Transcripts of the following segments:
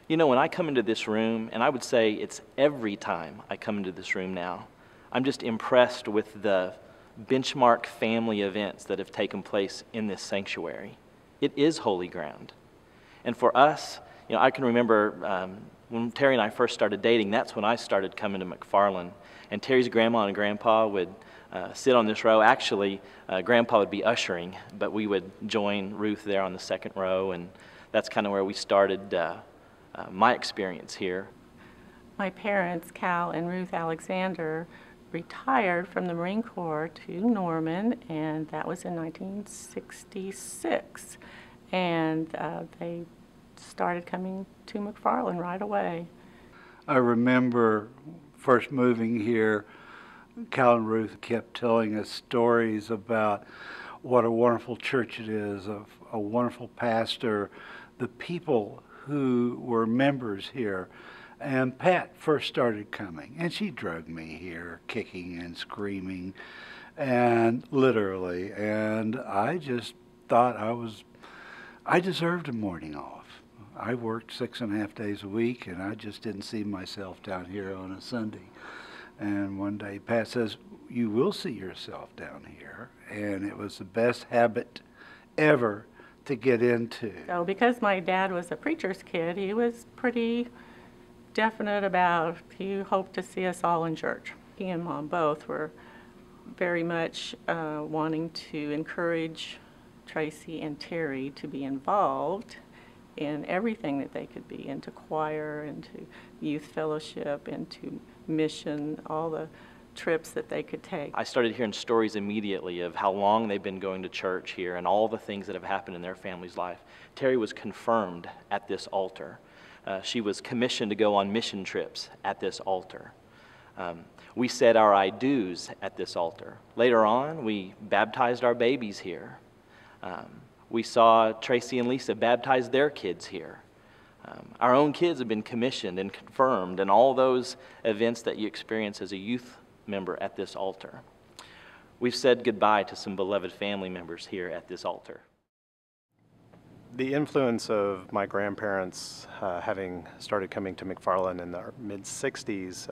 You know, when I come into this room, and I would say it's every time I come into this room now, I'm just impressed with the benchmark family events that have taken place in this sanctuary. It is holy ground. And for us, you know, I can remember when Terry and I first started dating, that's when I started coming to McFarlin. And Terry's grandma and grandpa would sit on this row. Actually, grandpa would be ushering, but we would join Ruth there on the second row, and that's kind of where we started my experience here. My parents, Cal and Ruth Alexander, retired from the Marine Corps to Norman, and that was in 1966. And they started coming to McFarlin right away. I remember first moving here, Cal and Ruth kept telling us stories about what a wonderful church it is, of a wonderful pastor, the people who were members here. And Pat first started coming, and she drug me here, kicking and screaming, and literally, and I just thought I deserved a morning off. I worked 6.5 days a week, and I just didn't see myself down here on a Sunday. And one day Pat says, "You will see yourself down here," and it was the best habit ever to get into. So because my dad was a preacher's kid, he was pretty definite about he hoped to see us all in church. He and Mom both were very much wanting to encourage Tracy and Terry to be involved in everything that they could be, into choir, into youth fellowship, into mission, all the trips that they could take. I started hearing stories immediately of how long they've been going to church here and all the things that have happened in their family's life. Terry was confirmed at this altar. She was commissioned to go on mission trips at this altar. We said our I do's at this altar. Later on, we baptized our babies here. We saw Tracy and Leasa baptize their kids here. Our own kids have been commissioned and confirmed, and all those events that you experience as a youth member at this altar. We've said goodbye to some beloved family members here at this altar. The influence of my grandparents having started coming to McFarlin in the mid-60s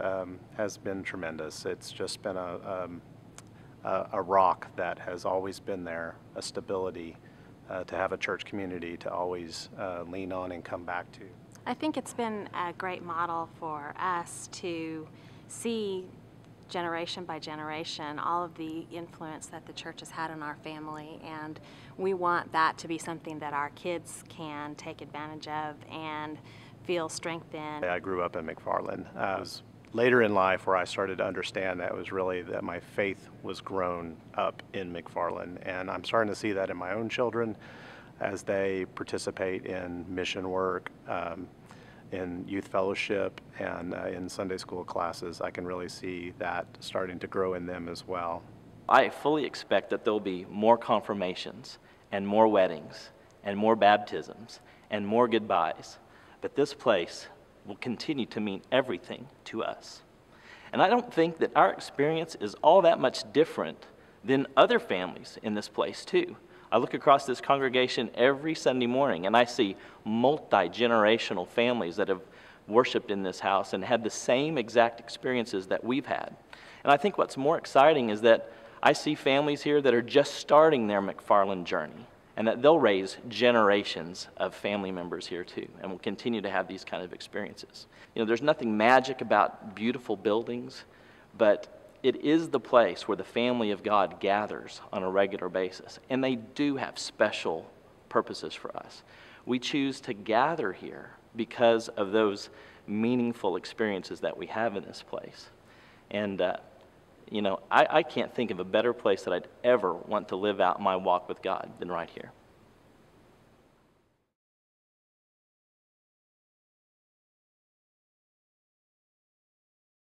has been tremendous. It's just been a rock that has always been there, a stability to have a church community to always lean on and come back to. I think it's been a great model for us to see generation by generation all of the influence that the church has had on our family, and we want that to be something that our kids can take advantage of and feel strength in. I grew up in McFarlin. It was later in life where I started to understand that it was really that my faith was grown up in McFarlin, and I'm starting to see that in my own children as they participate in mission work, in youth fellowship, and in Sunday school classes. I can really see that starting to grow in them as well. I fully expect that there'll be more confirmations and more weddings and more baptisms and more goodbyes, but this place will continue to mean everything to us. And I don't think that our experience is all that much different than other families in this place too. I look across this congregation every Sunday morning and I see multi-generational families that have worshiped in this house and had the same exact experiences that we've had. And I think what's more exciting is that I see families here that are just starting their McFarlin journey, and that they'll raise generations of family members here too, and will continue to have these kind of experiences. You know, there's nothing magic about beautiful buildings, but it is the place where the family of God gathers on a regular basis, and they do have special purposes for us. We choose to gather here because of those meaningful experiences that we have in this place. And you know, I can't think of a better place that I'd ever want to live out my walk with God than right here.